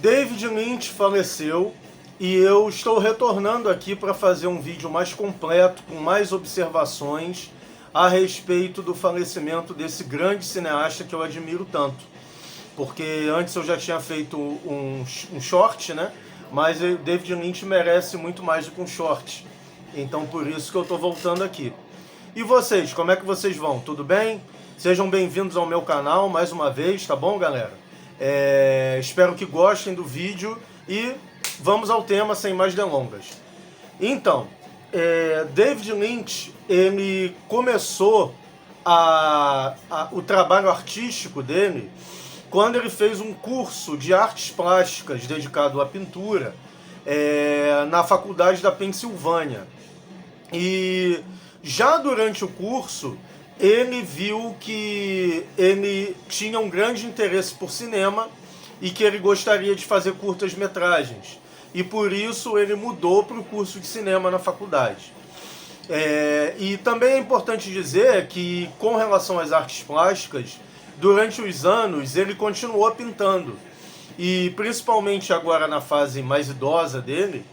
David Lynch faleceu e eu estou retornando aqui para fazer um vídeo mais completo, com mais observações a respeito do falecimento desse grande cineasta que eu admiro tanto. Porque antes eu já tinha feito um short, né? Mas David Lynch merece muito mais do que um short. Então por isso que eu estou voltando aqui. E vocês, como é que vocês vão? Tudo bem? Sejam bem-vindos ao meu canal mais uma vez, tá bom, galera? Espero que gostem do vídeo e vamos ao tema sem mais delongas. Então, David Lynch, ele começou o trabalho artístico dele quando ele fez um curso de artes plásticas dedicado à pintura na faculdade da Pensilvânia. E já durante o curso, ele viu que ele tinha um grande interesse por cinema e que ele gostaria de fazer curtas-metragens. E por isso ele mudou para o curso de cinema na faculdade. E também é importante dizer que, com relação às artes plásticas, durante os anos ele continuou pintando. E principalmente agora na fase mais idosa dele,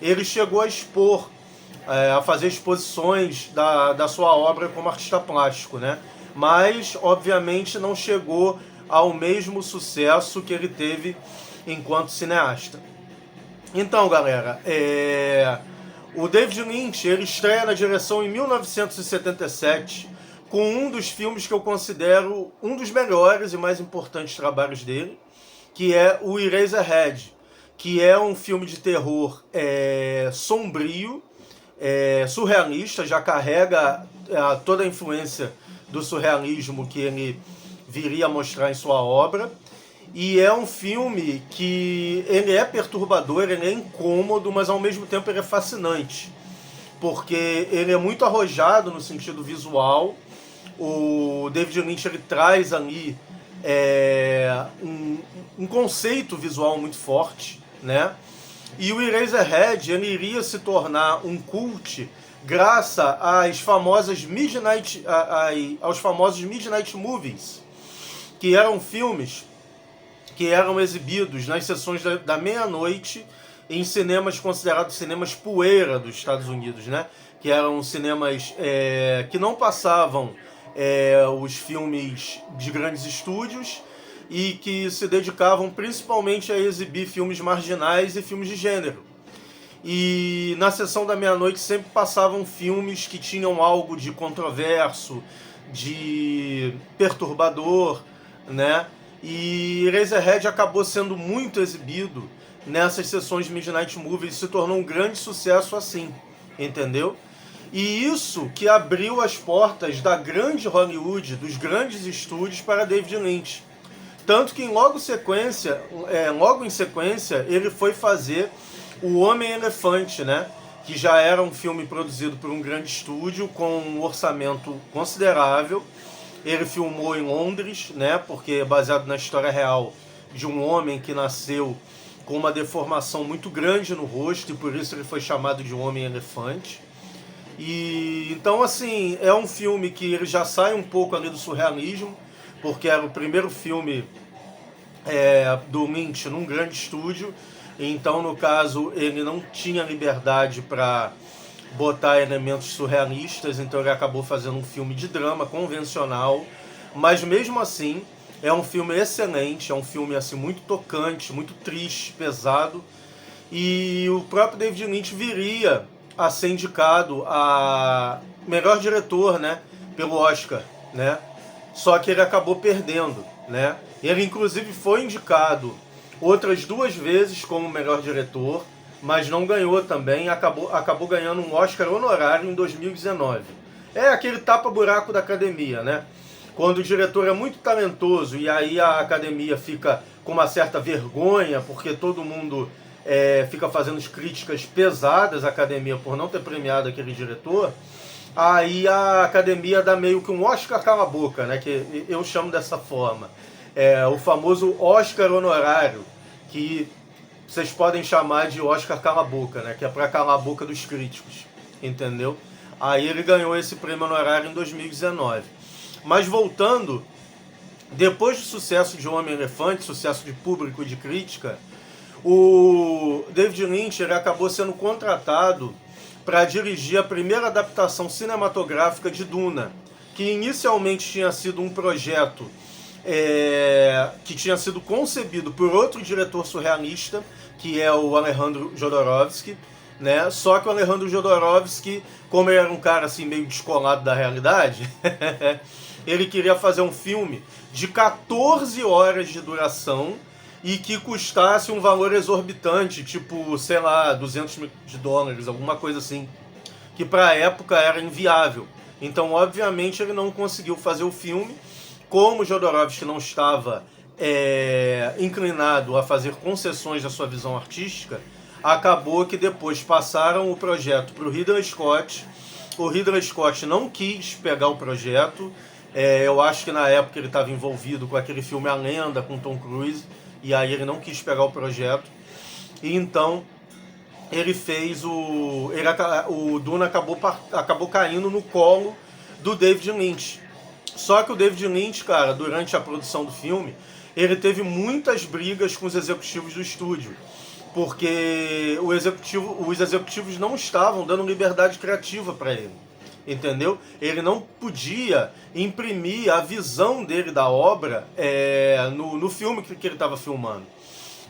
ele chegou a expor, a fazer exposições da sua obra como artista plástico, né? Mas, obviamente, não chegou ao mesmo sucesso que ele teve enquanto cineasta. Então, galera, o David Lynch ele estreia na direção em 1977 com um dos filmes que eu considero um dos melhores e mais importantes trabalhos dele, que é o Eraserhead, que é um filme de terror sombrio, surrealista, já carrega toda a influência do surrealismo que ele viria a mostrar em sua obra. E é um filme que ele é perturbador, ele é incômodo, mas ao mesmo tempo ele é fascinante, porque ele é muito arrojado no sentido visual. O David Lynch ele traz ali um conceito visual muito forte, né? E o Eraserhead ele iria se tornar um cult graças aos famosos Midnight Movies, que eram filmes que eram exibidos nas sessões da meia-noite em cinemas considerados cinemas poeira dos Estados Unidos, né? Que eram cinemas que não passavam os filmes de grandes estúdios e que se dedicavam principalmente a exibir filmes marginais e filmes de gênero. E na sessão da meia-noite sempre passavam filmes que tinham algo de controverso, de perturbador, né? E Eraserhead acabou sendo muito exibido nessas sessões de Midnight Movies e se tornou um grande sucesso assim, entendeu? E isso que abriu as portas da grande Hollywood, dos grandes estúdios para David Lynch. Tanto que logo em sequência ele foi fazer O Homem-Elefante, né? Que já era um filme produzido por um grande estúdio com um orçamento considerável. Ele filmou em Londres, né? Porque é baseado na história real de um homem que nasceu com uma deformação muito grande no rosto e por isso ele foi chamado de Homem-Elefante. E então, assim, é um filme que ele já sai um pouco ali do surrealismo, porque era o primeiro filme do Lynch num grande estúdio. Então, no caso, ele não tinha liberdade para botar elementos surrealistas, então ele acabou fazendo um filme de drama convencional, mas mesmo assim é um filme excelente, é um filme assim muito tocante, muito triste, pesado, e o próprio David Lynch viria a ser indicado a melhor diretor, né, pelo Oscar, né? Só que ele acabou perdendo, né? Ele inclusive foi indicado outras 2 vezes como melhor diretor, mas não ganhou também, acabou ganhando um Oscar honorário em 2019. É aquele tapa-buraco da academia, né? Quando o diretor é muito talentoso e aí a academia fica com uma certa vergonha, porque todo mundo fica fazendo críticas pesadas à academia por não ter premiado aquele diretor, aí a academia dá meio que um Oscar cala-boca, né? Que eu chamo dessa forma. O famoso Oscar honorário, que vocês podem chamar de Oscar cala-boca, né? Que é para calar a boca dos críticos, entendeu? Aí ele ganhou esse prêmio honorário em 2019. Mas voltando, depois do sucesso de Homem-Elefante, sucesso de público e de crítica, O David Lynch ele acabou sendo contratado para dirigir a primeira adaptação cinematográfica de Duna, que inicialmente tinha sido um projeto que tinha sido concebido por outro diretor surrealista, que é o Alejandro Jodorowsky, né? Só que o Alejandro Jodorowsky, como ele era um cara assim meio descolado da realidade, ele queria fazer um filme de 14 horas de duração e que custasse um valor exorbitante, tipo, sei lá, 200 mil dólares, alguma coisa assim, que para a época era inviável. Então, obviamente, ele não conseguiu fazer o filme. Como Jodorowsky não estava inclinado a fazer concessões da sua visão artística, acabou que depois passaram o projeto para o Ridley Scott. O Ridley Scott não quis pegar o projeto. Eu acho que na época ele estava envolvido com aquele filme A Lenda, com Tom Cruise, e aí ele não quis pegar o projeto. E então ele fez o Duna acabou caindo no colo do David Lynch. Só que o David Lynch, cara, durante a produção do filme, ele teve muitas brigas com os executivos do estúdio, porque os executivos não estavam dando liberdade criativa para ele, entendeu? Ele não podia imprimir a visão dele da obra no filme que ele estava filmando.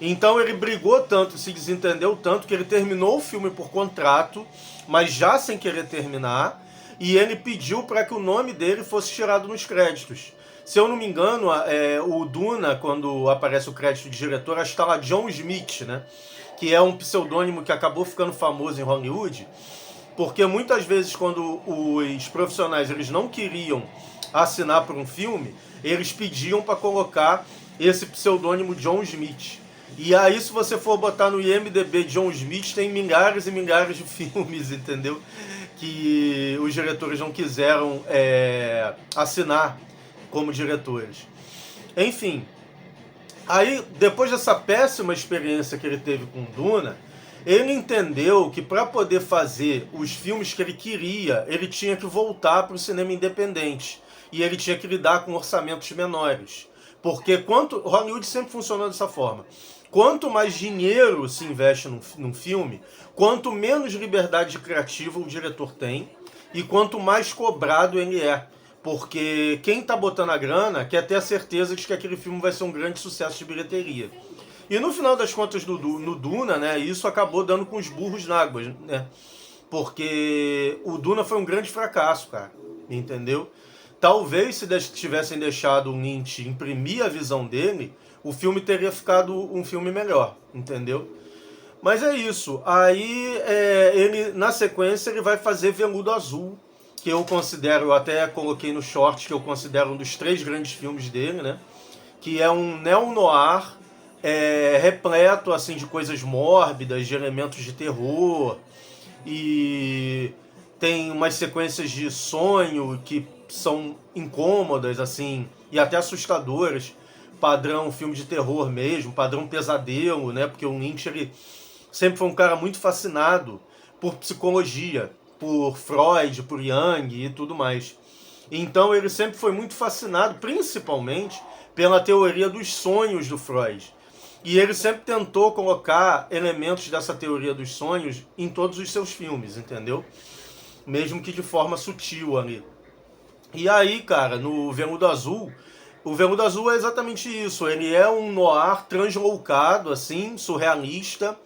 Então ele brigou tanto, se desentendeu tanto, que ele terminou o filme por contrato, mas já sem querer terminar, e ele pediu para que o nome dele fosse tirado nos créditos. Se eu não me engano, o Duna, quando aparece o crédito de diretor, acho que está lá John Smith, né? Que é um pseudônimo que acabou ficando famoso em Hollywood, porque muitas vezes quando os profissionais eles não queriam assinar por um filme, eles pediam para colocar esse pseudônimo John Smith. E aí, se você for botar no IMDb John Smith, tem milhares e milhares de filmes, entendeu? Que os diretores não quiseram assinar como diretores. Enfim, aí depois dessa péssima experiência que ele teve com Duna, ele entendeu que para poder fazer os filmes que ele queria, ele tinha que voltar para o cinema independente. E ele tinha que lidar com orçamentos menores. Porque Hollywood sempre funcionou dessa forma. Quanto mais dinheiro se investe num filme, quanto menos liberdade criativa o diretor tem e quanto mais cobrado ele é. Porque quem está botando a grana quer ter a certeza de que aquele filme vai ser um grande sucesso de bilheteria. E no final das contas, no Duna, né, isso acabou dando com os burros na água, né? Porque o Duna foi um grande fracasso, cara, entendeu? Talvez se tivessem deixado o Lynch imprimir a visão dele, o filme teria ficado um filme melhor, entendeu? Mas é isso. Aí, ele, na sequência, ele vai fazer Veludo Azul, que eu considero, eu até coloquei no short, que eu considero um dos 3 grandes filmes dele, né? Que é um neo-noir, repleto assim, de coisas mórbidas, de elementos de terror, e tem umas sequências de sonho que são incômodas, assim, e até assustadoras, padrão filme de terror mesmo, padrão pesadelo, né? Porque o Lynch, ele sempre foi um cara muito fascinado por psicologia, por Freud, por Jung e tudo mais. Então ele sempre foi muito fascinado, principalmente, pela teoria dos sonhos do Freud. E ele sempre tentou colocar elementos dessa teoria dos sonhos em todos os seus filmes, entendeu? Mesmo que de forma sutil ali. E aí, cara, no Veludo Azul, o Veludo Azul é exatamente isso. Ele é um noir transloucado, assim, surrealista,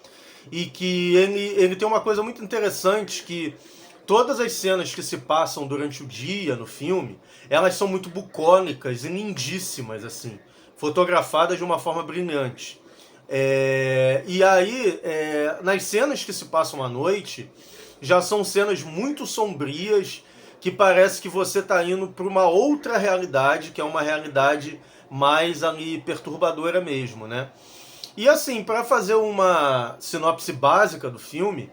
e que ele tem uma coisa muito interessante, que todas as cenas que se passam durante o dia no filme, elas são muito bucólicas e lindíssimas, assim, fotografadas de uma forma brilhante. E aí, nas cenas que se passam à noite, já são cenas muito sombrias, que parece que você está indo para uma outra realidade, que é uma realidade mais ali perturbadora mesmo, né? E assim, para fazer uma sinopse básica do filme,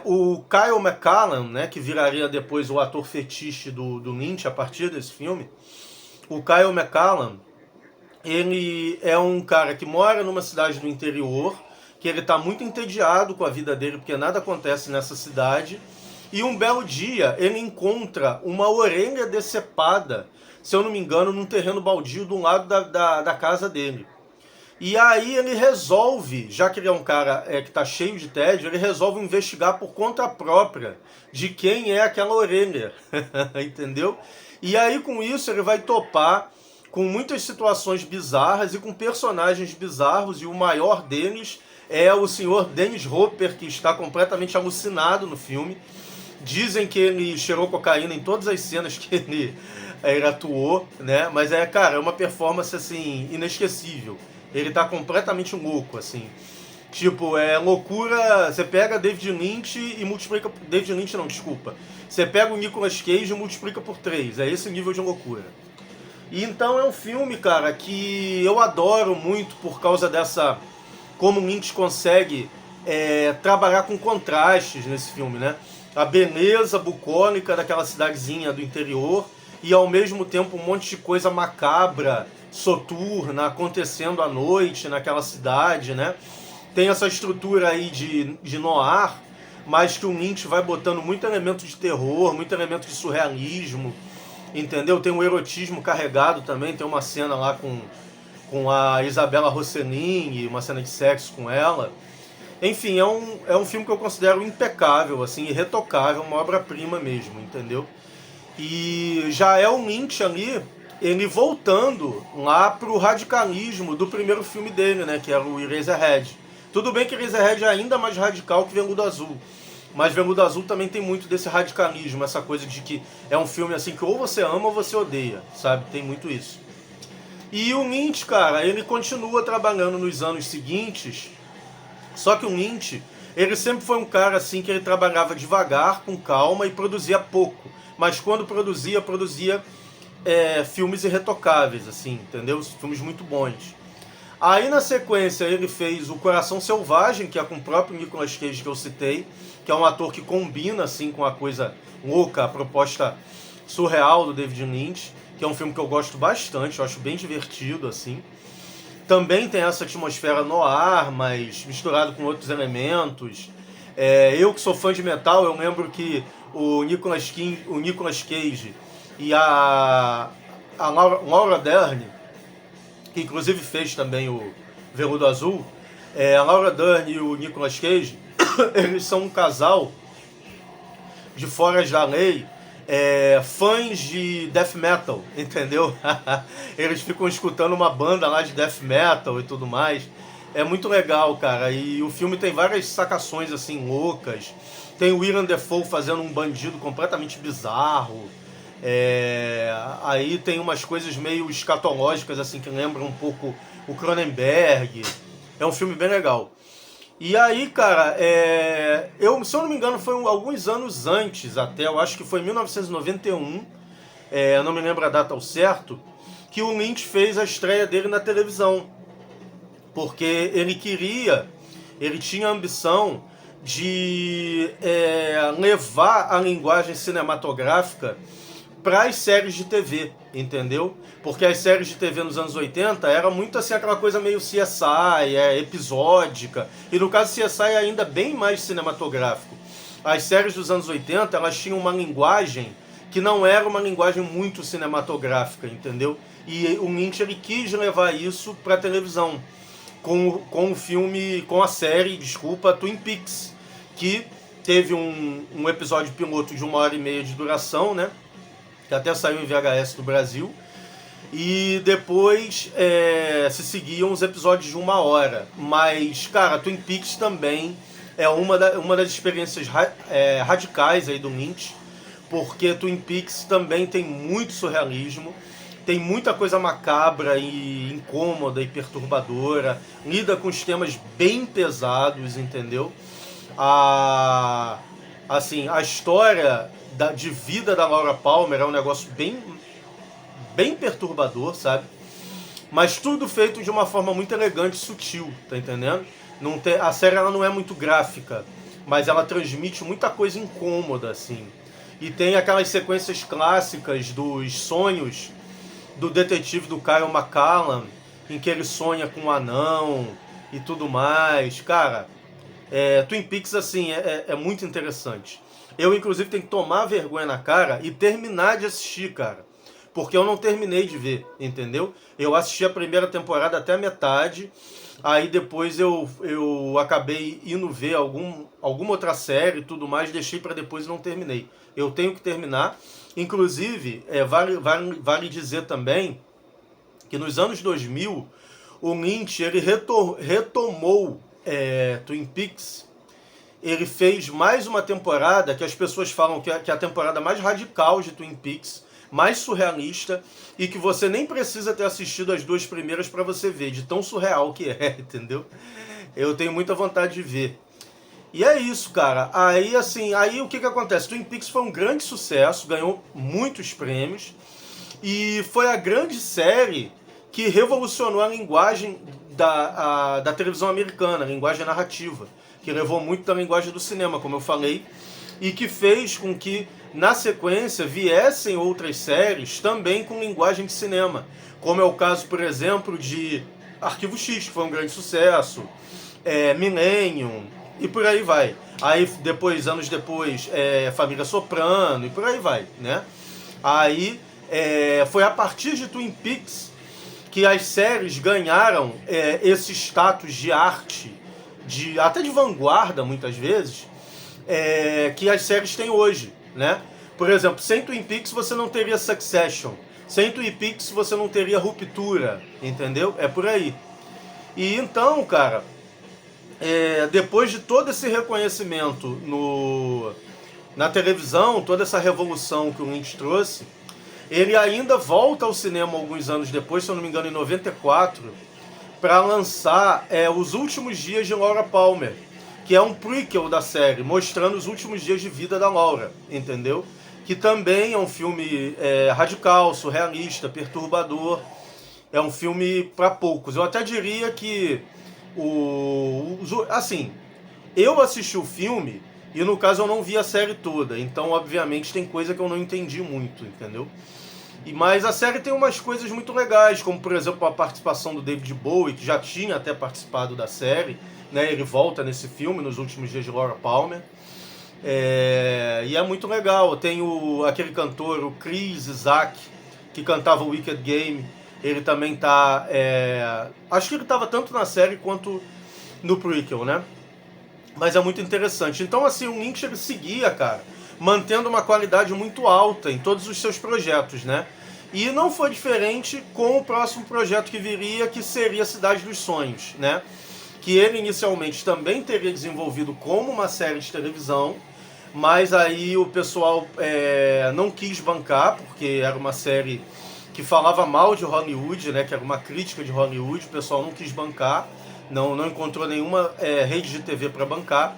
o Kyle MacLachlan, né, que viraria depois o ator fetiche do Lynch a partir desse filme, o Kyle MacLachlan, ele é um cara que mora numa cidade do interior, que ele está muito entediado com a vida dele, porque nada acontece nessa cidade, e um belo dia ele encontra uma orelha decepada, se eu não me engano, num terreno baldio do lado da casa dele. E aí ele resolve, já que ele é um cara que tá cheio de tédio, ele resolve investigar por conta própria de quem é aquela orelha, entendeu? E aí com isso ele vai topar com muitas situações bizarras e com personagens bizarros, e o maior deles é o senhor Dennis Hopper, que está completamente alucinado no filme. Dizem que ele cheirou cocaína em todas as cenas que ele atuou, né? Mas cara, é uma performance assim inesquecível. Ele tá completamente louco, assim. Tipo, é loucura. Você pega David Lynch e multiplica. David Lynch não, desculpa. Você pega o Nicolas Cage e multiplica por 3. É esse nível de loucura. E então é um filme, cara, que eu adoro muito por causa dessa. Como o Lynch consegue trabalhar com contrastes nesse filme, né? A beleza bucólica daquela cidadezinha do interior e ao mesmo tempo um monte de coisa macabra, soturna, acontecendo à noite naquela cidade, né? Tem essa estrutura aí de noir, mas que o Lynch vai botando muito elemento de terror, muito elemento de surrealismo, entendeu? Tem um erotismo carregado também, tem uma cena lá com a Isabella Rossellini, uma cena de sexo com ela. Enfim, é um filme que eu considero impecável, assim, irretocável, uma obra-prima mesmo, entendeu? E já é o Lynch ali, ele voltando lá pro radicalismo do primeiro filme dele, né, que era o Eraserhead. Tudo bem que Eraserhead é ainda mais radical que Veludo Azul, mas Veludo Azul também tem muito desse radicalismo, essa coisa de que é um filme assim que ou você ama ou você odeia, sabe? Tem muito isso. E o Lynch, cara, ele continua trabalhando nos anos seguintes, só que o Lynch, ele sempre foi um cara assim que ele trabalhava devagar, com calma e produzia pouco. Mas quando produzia filmes irretocáveis, assim, entendeu? Filmes muito bons. Aí na sequência ele fez O Coração Selvagem, que é com o próprio Nicolas Cage que eu citei, que é um ator que combina assim com a coisa louca, a proposta surreal do David Lynch, que é um filme que eu gosto bastante, eu acho bem divertido assim. Também tem essa atmosfera noir, mas misturado com outros elementos. Eu que sou fã de metal, eu lembro que o Nicolas Cage e a Laura Dern, que inclusive fez também o Veludo Azul, a Laura Dern e o Nicolas Cage, eles são um casal de foras da lei, fãs de death metal, entendeu? Eles ficam escutando uma banda lá de death metal e tudo mais. É muito legal, cara. E o filme tem várias sacações assim loucas. Tem o Willem Dafoe fazendo um bandido completamente bizarro. Aí tem umas coisas meio escatológicas assim que lembram um pouco o Cronenberg. É um filme bem legal. E aí, cara, se eu não me engano, foi alguns anos antes até, eu acho que foi em 1991, eu não me lembro a data ao certo, que o Lynch fez a estreia dele na televisão. Porque ele tinha a ambição de levar a linguagem cinematográfica para as séries de TV, entendeu? Porque as séries de TV nos anos 80 era muito assim aquela coisa meio CSI, episódica, e no caso CSI é ainda bem mais cinematográfico. As séries dos anos 80, elas tinham uma linguagem que não era uma linguagem muito cinematográfica, entendeu? E o Lynch ele quis levar isso para televisão, com o filme, com a série, Twin Peaks, que teve um episódio piloto de 1h30 de duração, né? Que até saiu em VHS no Brasil, e depois se seguiam os episódios de 1 hora. Mas, cara, Twin Peaks também é uma das experiências radicais aí do Lynch, porque Twin Peaks também tem muito surrealismo, tem muita coisa macabra e incômoda e perturbadora, lida com os temas bem pesados, entendeu? Assim, a história de vida da Laura Palmer é um negócio bem perturbador, sabe? Mas tudo feito de uma forma muito elegante e sutil, tá entendendo? A série ela não é muito gráfica, mas ela transmite muita coisa incômoda, assim. E tem aquelas sequências clássicas dos sonhos do detetive do Kyle MacLachlan, em que ele sonha com um anão e tudo mais. Cara, Twin Peaks, assim, é muito interessante. Eu, inclusive, tenho que tomar vergonha na cara e terminar de assistir, cara. porque eu não terminei de ver, entendeu? Eu assisti a primeira temporada até a metade, aí depois eu acabei indo ver alguma outra série e tudo mais, deixei para depois e não terminei. Eu tenho que terminar. Inclusive, vale dizer também que nos anos 2000, o Lynch ele retomou Twin Peaks. Ele fez mais uma temporada que as pessoas falam que é a temporada mais radical de Twin Peaks, mais surrealista, e que você nem precisa ter assistido as duas primeiras para você ver, de tão surreal que é, entendeu? Eu tenho muita vontade de ver. E é isso, cara. Aí, assim, o que acontece? Twin Peaks foi um grande sucesso, ganhou muitos prêmios, e foi a grande série que revolucionou a linguagem da televisão americana, a linguagem narrativa, que levou muito da linguagem do cinema, como eu falei, e que fez com que, na sequência, viessem outras séries também com linguagem de cinema, como é o caso, por exemplo, de Arquivo X, que foi um grande sucesso, Millennium, e por aí vai. Aí, depois, anos depois, Família Soprano, e por aí vai, né? Aí, foi a partir de Twin Peaks que as séries ganharam esse status de arte, até de vanguarda, muitas vezes, que as séries têm hoje, né? Por exemplo, sem Twin Peaks você não teria Succession, sem Twin Peaks você não teria Ruptura, entendeu? É por aí. E então, cara, depois de todo esse reconhecimento na televisão, toda essa revolução que o Lynch trouxe, ele ainda volta ao cinema alguns anos depois, se eu não me engano em 94, para lançar Os Últimos Dias de Laura Palmer, que é um prequel da série, mostrando os últimos dias de vida da Laura, entendeu? Que também é um filme radical, surrealista, perturbador. É um filme para poucos. Eu até diria que assim, eu assisti o filme e no caso eu não vi a série toda, então obviamente tem coisa que eu não entendi muito, entendeu? Mas a série tem umas coisas muito legais, como por exemplo a participação do David Bowie, que já tinha até participado da série, né? Ele volta nesse filme, Nos Últimos Dias de Laura Palmer. E é muito legal. Tem aquele cantor, o Chris Isaak, que cantava o Wicked Game. Ele também tá... acho que ele estava tanto na série quanto no prequel, né? Mas é muito interessante. Então, assim, o Lynch ele seguia, cara, mantendo uma qualidade muito alta em todos os seus projetos, né? E não foi diferente com o próximo projeto que viria, que seria Cidade dos Sonhos, né? Que ele inicialmente também teria desenvolvido como uma série de televisão, mas aí o pessoal não quis bancar, porque era uma série que falava mal de Hollywood, né? Que era uma crítica de Hollywood, o pessoal não quis bancar, não encontrou nenhuma rede de TV para bancar.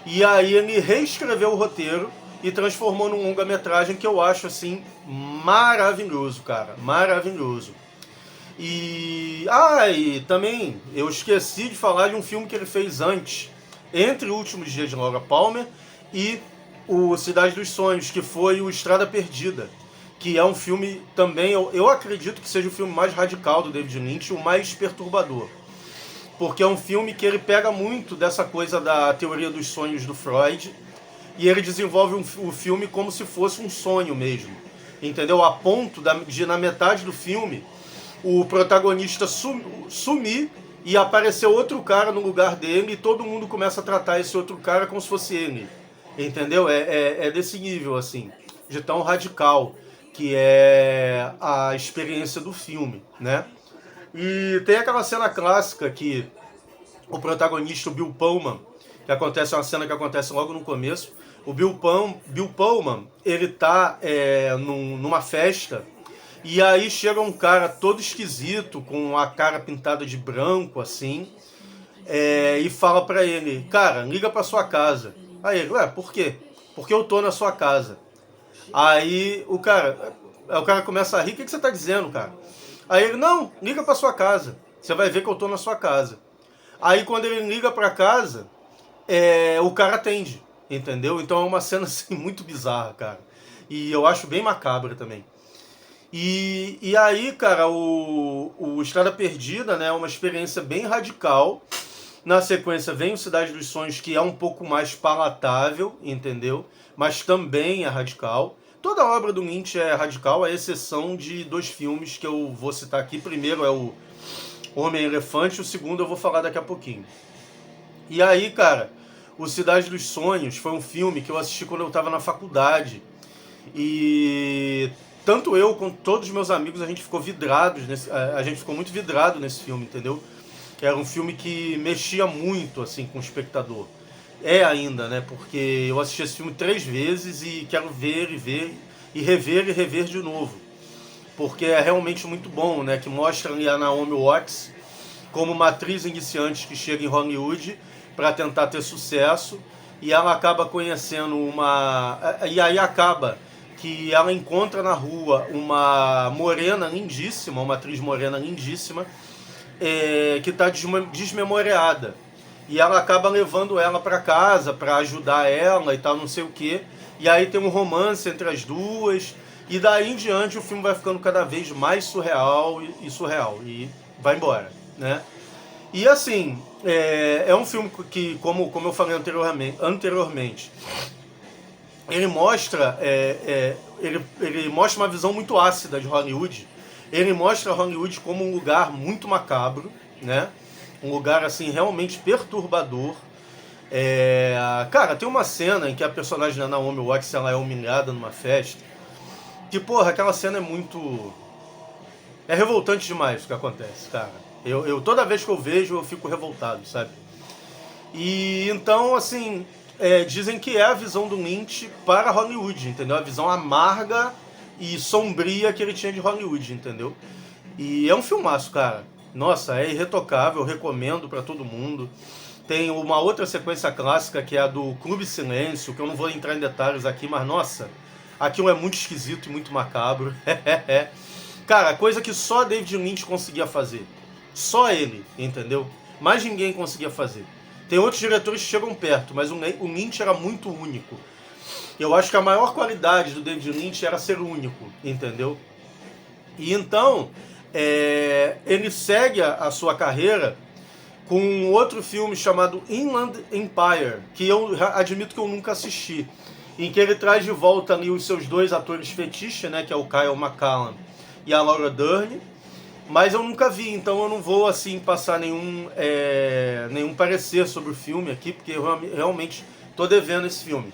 E aí ele reescreveu o roteiro e transformou num longa-metragem que eu acho, assim, maravilhoso, cara. Maravilhoso. E também eu esqueci de falar de um filme que ele fez antes, entre Últimos Dias de Laura Palmer e o Cidade dos Sonhos, que foi o Estrada Perdida, que é um filme também, eu acredito que seja o filme mais radical do David Lynch, o mais perturbador. Porque é um filme que ele pega muito dessa coisa da teoria dos sonhos do Freud, e ele desenvolve o filme como se fosse um sonho mesmo, entendeu? A ponto de, na metade do filme, o protagonista sumir e aparecer outro cara no lugar dele, e todo mundo começa a tratar esse outro cara como se fosse ele, entendeu? É desse nível, assim, de tão radical que é a experiência do filme, né? E tem aquela cena clássica que o protagonista, o Bill Pullman, é uma cena que acontece logo no começo. O Bill Pullman, ele tá numa festa, e aí chega um cara todo esquisito, com a cara pintada de branco, assim, e fala pra ele, cara, liga pra sua casa. Aí ele, por quê? Porque eu tô na sua casa. Aí o cara começa a rir, o que você tá dizendo, cara? Aí ele, não, liga pra sua casa, você vai ver que eu tô na sua casa. Aí quando ele liga pra casa, o cara atende, entendeu? Então é uma cena assim, muito bizarra, cara. E eu acho bem macabra também. E aí, cara, o Estrada Perdida, né, é uma experiência bem radical. Na sequência vem o Cidade dos Sonhos, que é um pouco mais palatável, entendeu? Mas também é radical. Toda a obra do Lynch é radical, à exceção de 2 filmes que eu vou citar aqui. Primeiro é o Homem-Elefante, o segundo eu vou falar daqui a pouquinho. E aí, cara, o Cidade dos Sonhos foi um filme que eu assisti quando eu estava na faculdade. E tanto eu quanto todos os meus amigos, a gente ficou a gente ficou muito vidrado nesse filme, entendeu? Era um filme que mexia muito, assim, com o espectador. É ainda, né? Porque eu assisti esse filme 3 vezes e quero ver e ver e rever de novo. Porque é realmente muito bom, né? Que mostra ali a Naomi Watts como uma atriz iniciante que chega em Hollywood para tentar ter sucesso, e ela acaba conhecendo e aí acaba que ela encontra na rua uma morena lindíssima, uma atriz morena lindíssima, que está desmemoriada. E ela acaba levando ela para casa para ajudar ela e tal, não sei o quê. E aí tem um romance entre as duas. E daí em diante o filme vai ficando cada vez mais surreal e surreal. E vai embora, né? E assim, é um filme que, como eu falei anteriormente, ele mostra, ele mostra uma visão muito ácida de Hollywood. Ele mostra Hollywood como um lugar muito macabro, né? Um lugar assim realmente perturbador. Cara, tem uma cena em que a personagem da Naomi Watts, ela é humilhada numa festa. Que, porra, aquela cena é muito... É revoltante demais o que acontece, cara. Eu toda vez que eu vejo, eu fico revoltado, sabe? E então, assim, dizem que é a visão do Lynch para Hollywood, entendeu? A visão amarga e sombria que ele tinha de Hollywood, entendeu? E é um filmaço, cara. Nossa, é irretocável, eu recomendo pra todo mundo. Tem uma outra sequência clássica que é a do Clube Silêncio, que eu não vou entrar em detalhes aqui, mas nossa, aquilo é muito esquisito e muito macabro. Cara, coisa que só David Lynch conseguia fazer. Só ele, entendeu? Mais ninguém conseguia fazer. Tem outros diretores que chegam perto, mas o Lynch era muito único. Eu acho que a maior qualidade do David Lynch era ser único, entendeu? E então, ele segue a sua carreira com um outro filme chamado Inland Empire, que eu admito que eu nunca assisti, em que ele traz de volta ali os seus 2 atores fetiche, né, que é o Kyle MacLachlan e a Laura Dern, mas eu nunca vi, então eu não vou assim passar nenhum parecer sobre o filme aqui, porque eu realmente estou devendo esse filme.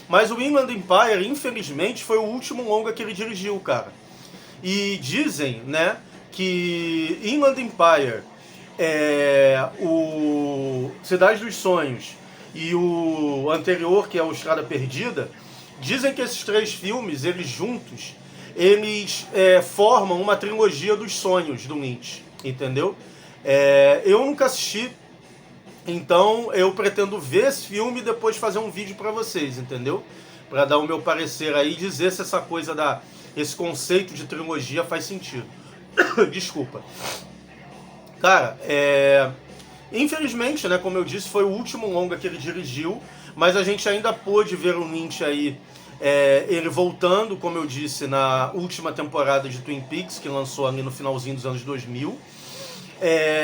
Mas o Inland Empire, infelizmente, foi o último longa que ele dirigiu, cara. E dizem, né, que Inland Empire, o Cidade dos Sonhos e o anterior, que é o Estrada Perdida, dizem que esses 3 filmes, eles juntos, eles formam uma trilogia dos sonhos do Lynch, entendeu? Eu nunca assisti, então eu pretendo ver esse filme e depois fazer um vídeo pra vocês, entendeu? Pra dar o meu parecer aí e dizer se essa coisa esse conceito de trilogia faz sentido. Desculpa. Cara, infelizmente, né, como eu disse, foi o último longa que ele dirigiu, mas a gente ainda pôde ver o Lynch aí, ele voltando, como eu disse, na última temporada de Twin Peaks, que lançou ali no finalzinho dos anos 2000.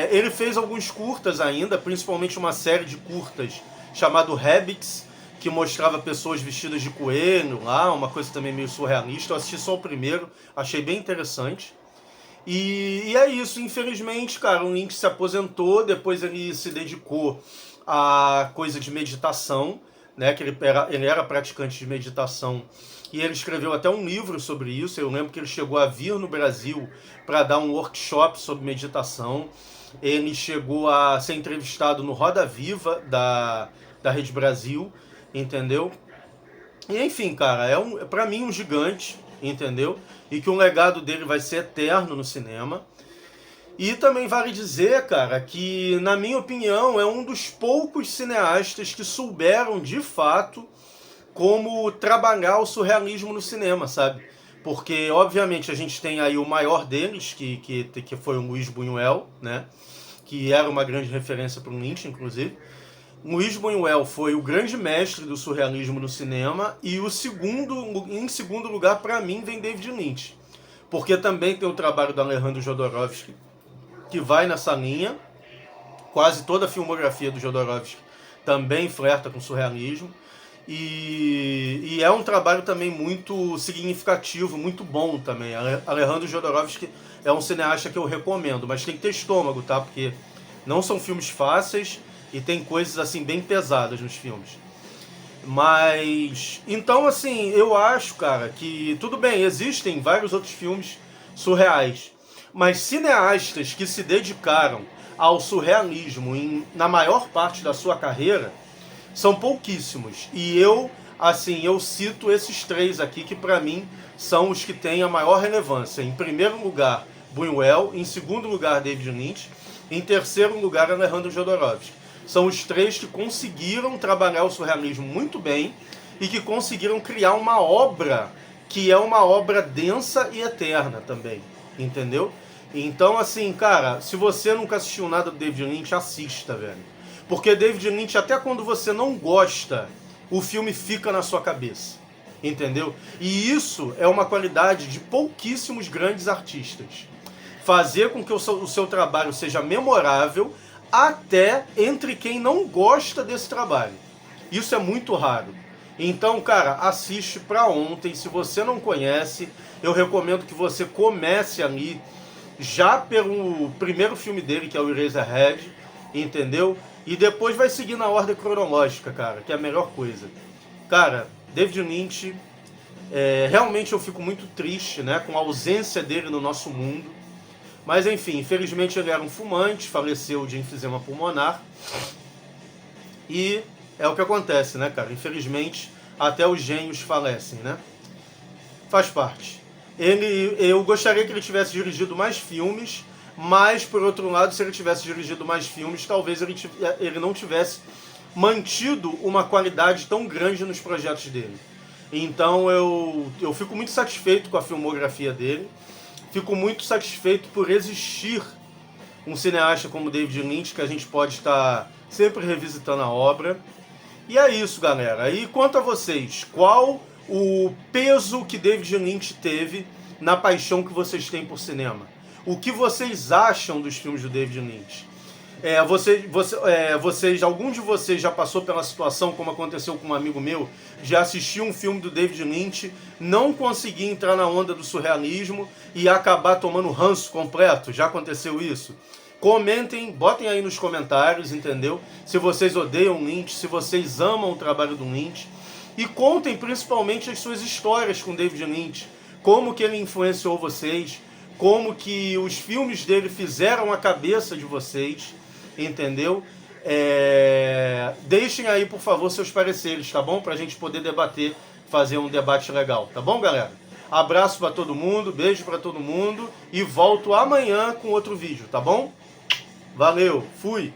Ele fez alguns curtas ainda, principalmente uma série de curtas chamado Habits, que mostrava pessoas vestidas de coelho lá, uma coisa também meio surrealista. Eu assisti só o primeiro, achei bem interessante. E é isso, infelizmente, cara, o Lynch se aposentou, depois ele se dedicou a coisa de meditação, né, que ele era praticante de meditação, e ele escreveu até um livro sobre isso. Eu lembro que ele chegou a vir no Brasil para dar um workshop sobre meditação. Ele chegou a ser entrevistado no Roda Viva da Rede Brasil, entendeu? E enfim, cara, pra mim um gigante, entendeu? E que o legado dele vai ser eterno no cinema. E também vale dizer, cara, que na minha opinião é um dos poucos cineastas que souberam de fato como trabalhar o surrealismo no cinema, sabe? Porque obviamente a gente tem aí o maior deles, que foi o Luiz Buñuel, né? Que era uma grande referência para o Lynch, inclusive. Luiz Buñuel foi o grande mestre do surrealismo no cinema, e em segundo lugar, para mim, vem David Lynch. Porque também tem o trabalho do Alejandro Jodorowsky, que vai nessa linha. Quase toda a filmografia do Jodorowsky também flerta com surrealismo. E é um trabalho também muito significativo, muito bom também. Alejandro Jodorowsky é um cineasta que eu recomendo, mas tem que ter estômago, tá? Porque não são filmes fáceis e tem coisas assim bem pesadas nos filmes. Mas, então assim, eu acho, cara, que tudo bem, existem vários outros filmes surreais, mas cineastas que se dedicaram ao surrealismo na maior parte da sua carreira são pouquíssimos. E eu, assim, eu cito esses três aqui que pra mim são os que têm a maior relevância. Em primeiro lugar, Buñuel, em segundo lugar, David Lynch, em terceiro lugar, Alejandro Jodorowsky. São os três que conseguiram trabalhar o surrealismo muito bem e que conseguiram criar uma obra que é uma obra densa e eterna também, entendeu? Então, assim, cara, se você nunca assistiu nada do David Lynch, assista, velho. Porque David Lynch, até quando você não gosta, o filme fica na sua cabeça, entendeu? E isso é uma qualidade de pouquíssimos grandes artistas. Fazer com que o seu trabalho seja memorável até entre quem não gosta desse trabalho. Isso é muito raro. Então, cara, assiste pra ontem. Se você não conhece, eu recomendo que você comece ali já pelo primeiro filme dele, que é o Eraserhead, entendeu? E depois vai seguir na ordem cronológica, cara, que é a melhor coisa. Cara, David Lynch, realmente eu fico muito triste, né, com a ausência dele no nosso mundo. Mas enfim, infelizmente ele era um fumante, faleceu de enfisema pulmonar. E é o que acontece, né, cara? Infelizmente, até os gênios falecem, né? Faz parte. Eu gostaria que ele tivesse dirigido mais filmes, mas, por outro lado, se ele tivesse dirigido mais filmes, talvez ele não tivesse mantido uma qualidade tão grande nos projetos dele. Então eu fico muito satisfeito com a filmografia dele. Fico muito satisfeito por existir um cineasta como David Lynch, que a gente pode estar sempre revisitando a obra. E é isso, galera. E quanto a vocês, qual o peso que David Lynch teve na paixão que vocês têm por cinema? O que vocês acham dos filmes do David Lynch? Algum de vocês já passou pela situação, como aconteceu com um amigo meu, de assistir um filme do David Lynch, não conseguir entrar na onda do surrealismo e acabar tomando ranço completo? Já aconteceu isso? Comentem, botem aí nos comentários, entendeu? Se vocês odeiam Lynch, se vocês amam o trabalho do Lynch. E contem principalmente as suas histórias com David Lynch. Como que ele influenciou vocês, como que os filmes dele fizeram a cabeça de vocês, entendeu? Deixem aí, por favor, seus pareceres, tá bom? Pra gente poder debater, fazer um debate legal, tá bom, galera? Abraço pra todo mundo, beijo pra todo mundo e volto amanhã com outro vídeo, tá bom? Valeu, fui!